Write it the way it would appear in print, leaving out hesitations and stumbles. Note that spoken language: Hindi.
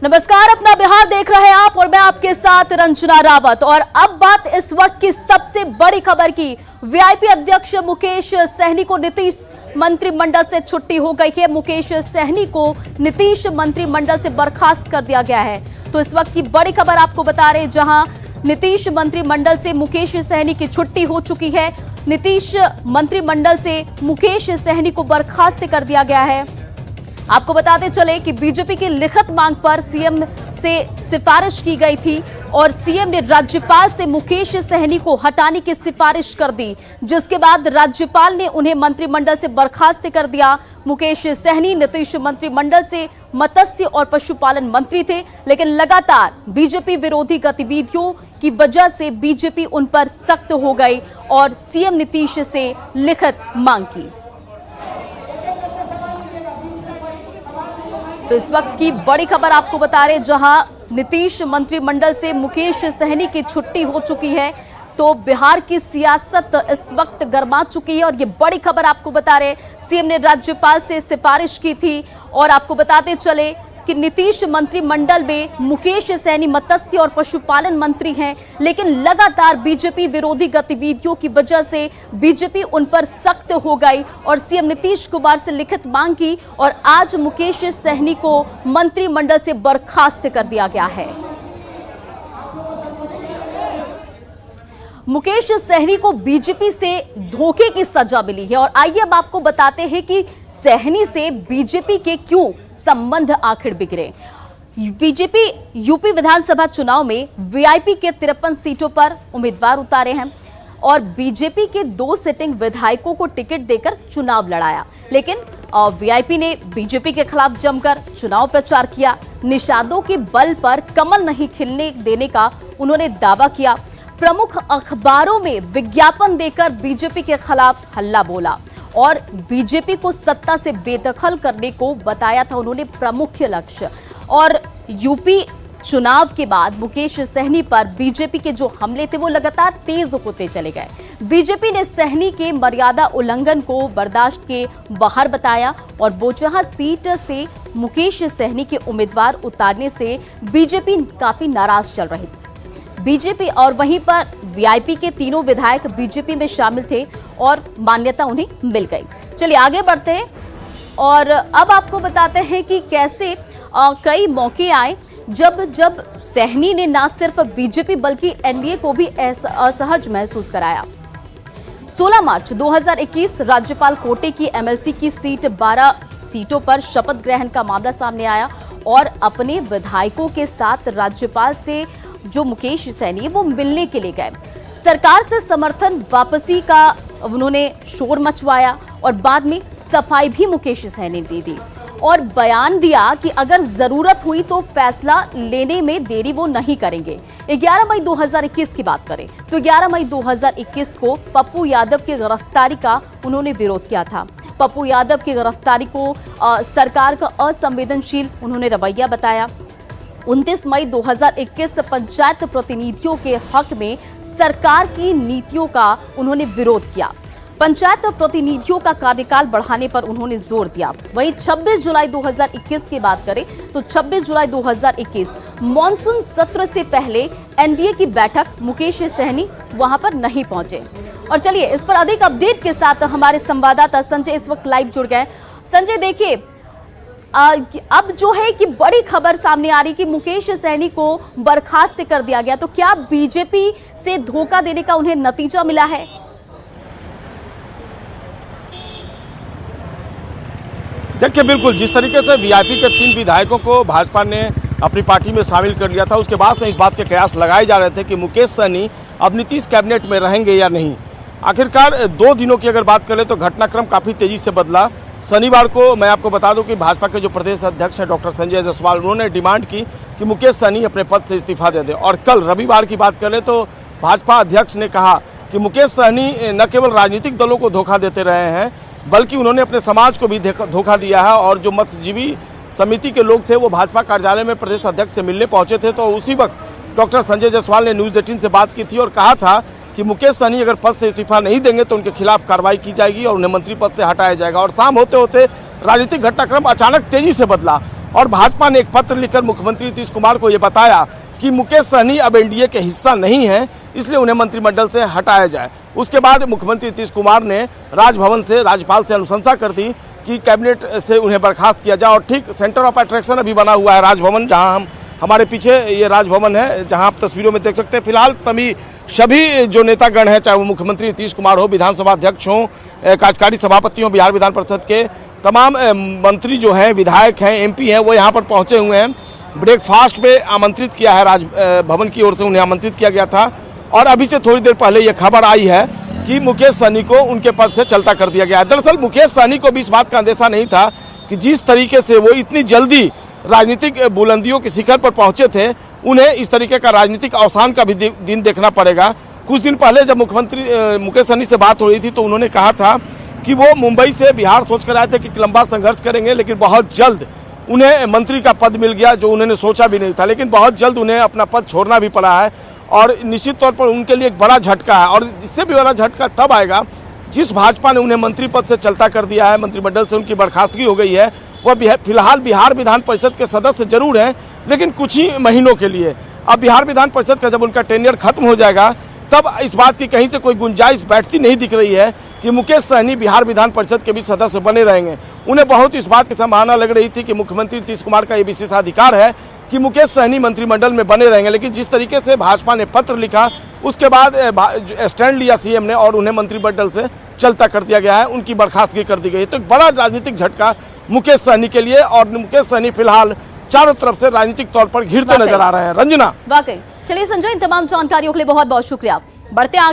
नमस्कार, अपना बिहार देख रहे हैं आप और मैं आपके साथ रंजना रावत। और अब बात इस वक्त की सबसे बड़ी खबर की। वीआईपी अध्यक्ष मुकेश सहनी को नीतीश मंत्रिमंडल से छुट्टी हो गई है। मुकेश सहनी को नीतीश मंत्रिमंडल से बर्खास्त कर दिया गया है। तो इस वक्त की बड़ी खबर आपको बता रहे हैं, जहां नीतीश मंत्रिमंडल से मुकेश सहनी की छुट्टी हो चुकी है। नीतीश मंत्रिमंडल से मुकेश सहनी को बर्खास्त कर दिया गया है। आपको बताते चले कि बीजेपी की लिखित मांग पर सीएम से सिफारिश की गई थी और सीएम ने राज्यपाल से मुकेश सहनी को हटाने की सिफारिश कर दी, जिसके बाद राज्यपाल ने उन्हें मंत्रिमंडल से बर्खास्त कर दिया। मुकेश सहनी नीतीश मंत्रिमंडल से मत्स्य और पशुपालन मंत्री थे, लेकिन लगातार बीजेपी विरोधी गतिविधियों की वजह से बीजेपी उन पर सख्त हो गई और सीएम नीतीश से लिखित मांग की। तो इस वक्त की बड़ी खबर आपको बता रहे, जहां नीतीश मंत्रिमंडल से मुकेश सहनी की छुट्टी हो चुकी है। तो बिहार की सियासत इस वक्त गर्मा चुकी है और ये बड़ी खबर आपको बता रहे, सीएम ने राज्यपाल से सिफारिश की थी। और आपको बताते चले कि नीतीश मंत्रिमंडल में मुकेश सहनी मत्स्य और पशुपालन मंत्री हैं, लेकिन लगातार बीजेपी विरोधी गतिविधियों की वजह से बीजेपी उन पर सख्त हो गई और सीएम नीतीश कुमार से लिखित मांग की और आज मुकेश सहनी को मंत्रिमंडल से बर्खास्त कर दिया गया है। मुकेश सहनी को बीजेपी से धोखे की सजा मिली है और आइए अब आपको बताते हैं कि सहनी से बीजेपी के क्यों संबंध आखिर बिगड़े। बीजेपी यूपी विधानसभा चुनाव में वीआईपी के 53 सीटों पर उम्मीदवार उतारे हैं और बीजेपी के 2 सिटिंग विधायकों को टिकट देकर चुनाव लड़ाया, लेकिन वीआईपी ने बीजेपी के खिलाफ जमकर चुनाव प्रचार किया। निषादों के बल पर कमल नहीं खिलने देने का उन्होंने दावा किया। प्रमुख अखबारों में विज्ञापन देकर बीजेपी के खिलाफ हल्ला बोला और बीजेपी को सत्ता से बेदखल करने को बताया था उन्होंने प्रमुख लक्ष्य। और यूपी चुनाव के बाद मुकेश सहनी पर बीजेपी के जो हमले थे वो लगातार तेज होते चले गए। बीजेपी ने सहनी के मर्यादा उल्लंघन को बर्दाश्त के बाहर बताया और बोचहा सीट से मुकेश सहनी के उम्मीदवार उतारने से बीजेपी काफी नाराज चल रही थी। बीजेपी और वहीं पर वीआईपी के तीनों विधायक बीजेपी में शामिल थे और मान्यता उन्हें मिल गई। चलिए आगे बढ़ते हैं और अब आपको बताते हैं कि कैसे कई मौके आए जब सहनी ने न सिर्फ बीजेपी बल्कि एनडीए को भी असहज महसूस कराया। 16 मार्च 2021 राज्यपाल कोटे की एमएलसी की सीट 12 सीटों पर शपथ ग्रहण का मामला सामने आया और अपने विधायकों के साथ राज्यपाल से जो मुकेश सहनी वो मिलने के लिए गए। सरकार से समर्थन वापसी का उन्होंने शोर मचवाया और बाद में सफाई भी मुकेश सहनी ने दी और बयान दिया कि अगर जरूरत हुई तो फैसला लेने में देरी वो नहीं करेंगे। 11 मई 2021 की बात करें तो 11 मई 2021 को पप्पू यादव की गिरफ्तारी का उन्होंने विरोध किया था। पप्पू यादव की गिरफ्तारी को सरकार का असंवेदनशील उन्होंने रवैया बताया। 29 मई 2021 पंचायत प्रतिनिधियों के हक में सरकार की नीतियों का उन्होंने विरोध किया। पंचायत प्रतिनिधियों का कार्यकाल बढ़ाने पर उन्होंने जोर दिया। वहीं 26 जुलाई 2021 की बात करें तो 26 जुलाई 2021 मॉनसून सत्र से पहले एनडीए की बैठक मुकेश सहनी वहां पर नहीं पहुंचे। और चलिए इस पर अधिक अपडेट के साथ हमारे संवाददाता संजय इस वक्त लाइव जुड़ गए। संजय, देखिए अब जो है कि बड़ी खबर सामने आ रही कि मुकेश सहनी को बर्खास्त कर दिया गया, तो क्या बीजेपी से धोखा देने का उन्हें नतीजा मिला है? देखिए, बिल्कुल जिस तरीके से वीआईपी के 3 विधायकों को भाजपा ने अपनी पार्टी में शामिल कर लिया था, उसके बाद से इस बात के कयास लगाए जा रहे थे कि मुकेश सहनी अब नीतीश कैबिनेट में रहेंगे या नहीं। आखिरकार 2 दिनों की अगर बात करें तो घटनाक्रम काफी तेजी से बदला। शनिवार को मैं आपको बता दूं कि भाजपा के जो प्रदेश अध्यक्ष हैं डॉक्टर संजय जायसवाल, उन्होंने डिमांड की कि मुकेश सहनी अपने पद से इस्तीफा दे दें। और कल रविवार की बात करें तो भाजपा अध्यक्ष ने कहा कि मुकेश सहनी न केवल राजनीतिक दलों को धोखा देते रहे हैं, बल्कि उन्होंने अपने समाज को भी धोखा दिया है। और जो मत्स्यजीवी समिति के लोग थे वो भाजपा कार्यालय में प्रदेश अध्यक्ष से मिलने पहुंचे थे, तो उसी वक्त डॉक्टर संजय जायसवाल ने न्यूज 18 से बात की थी और कहा था कि मुकेश सहनी अगर पद से इस्तीफा नहीं देंगे तो उनके खिलाफ कार्रवाई की जाएगी और उन्हें मंत्री पद से हटाया जाएगा। और शाम होते होते राजनीतिक घटनाक्रम अचानक तेजी से बदला और भाजपा ने एक पत्र लिखकर मुख्यमंत्री नीतीश कुमार को यह बताया कि मुकेश सहनी अब एनडीए के हिस्सा नहीं है, इसलिए उन्हें मंत्रिमंडल से हटाया जाए। उसके बाद मुख्यमंत्री नीतीश कुमार ने राजभवन से राज्यपाल से अनुशंसा कर दी कि कैबिनेट से उन्हें बर्खास्त किया जाए। और ठीक सेंटर ऑफ अट्रैक्शन अभी बना हुआ है राजभवन, जहां हमारे पीछे ये राजभवन है, जहां आप तस्वीरों में देख सकते हैं। फिलहाल सभी जो नेतागण हैं, चाहे वो मुख्यमंत्री नीतीश कुमार हो, विधानसभा अध्यक्ष हों, कार्यकारी सभापति हों बिहार विधान परिषद के, तमाम मंत्री जो हैं, विधायक हैं, एमपी हैं, वो यहाँ पर पहुंचे हुए हैं। ब्रेकफास्ट में आमंत्रित किया है राजभवन की ओर से, उन्हें आमंत्रित किया गया था। और अभी से थोड़ी देर पहले ये खबर आई है कि मुकेश सहनी को उनके पद से चलता कर दिया गया है। दरअसल मुकेश सहनी को भी इस बात का अंदेशा नहीं था कि जिस तरीके से वो इतनी जल्दी राजनीतिक बुलंदियों के शिखर पर पहुंचे थे, उन्हें इस तरीके का राजनीतिक अवसान का भी दिन देखना पड़ेगा। कुछ दिन पहले जब मुख्यमंत्री मुकेश सहनी से बात हो रही थी तो उन्होंने कहा था कि वो मुंबई से बिहार सोच कर आए थे कि लंबा संघर्ष करेंगे, लेकिन बहुत जल्द उन्हें मंत्री का पद मिल गया, जो उन्होंने सोचा भी नहीं था। लेकिन बहुत जल्द उन्हें अपना पद छोड़ना भी पड़ा है और निश्चित तौर पर उनके लिए एक बड़ा झटका है। और इससे भी बड़ा झटका तब आएगा जिस भाजपा ने उन्हें मंत्री पद से चलता कर दिया है, मंत्रिमंडल से उनकी बर्खास्तगी हो गई है। वह फिलहाल बिहार विधान परिषद के सदस्य जरूर हैं, लेकिन कुछ ही महीनों के लिए। अब बिहार विधान परिषद का जब उनका टेन्योर खत्म हो जाएगा, तब इस बात की कहीं से कोई गुंजाइश बैठती नहीं दिख रही है कि मुकेश सहनी बिहार विधान परिषद के भी सदस्य बने रहेंगे। उन्हें बहुत इस बात की संभावना लग रही थी कि मुख्यमंत्री नीतीश कुमार का ये विशेषाधिकार है कि मुकेश सहनी मंत्रिमंडल में बने रहेंगे, लेकिन जिस तरीके से भाजपा ने पत्र लिखा, उसके बाद स्टैंड लिया सीएम ने और उन्हें मंत्रिमंडल से चलता कर दिया गया है, उनकी बर्खास्तगी कर दी गई है। तो एक बड़ा राजनीतिक झटका मुकेश सहनी के लिए, और मुकेश सहनी फिलहाल चारों तरफ से राजनीतिक तौर पर घिरते नजर आ रहे हैं। रंजना, वाकई। चलिए संजय, इन तमाम जानकारियों के लिए बहुत बहुत शुक्रिया। बढ़ते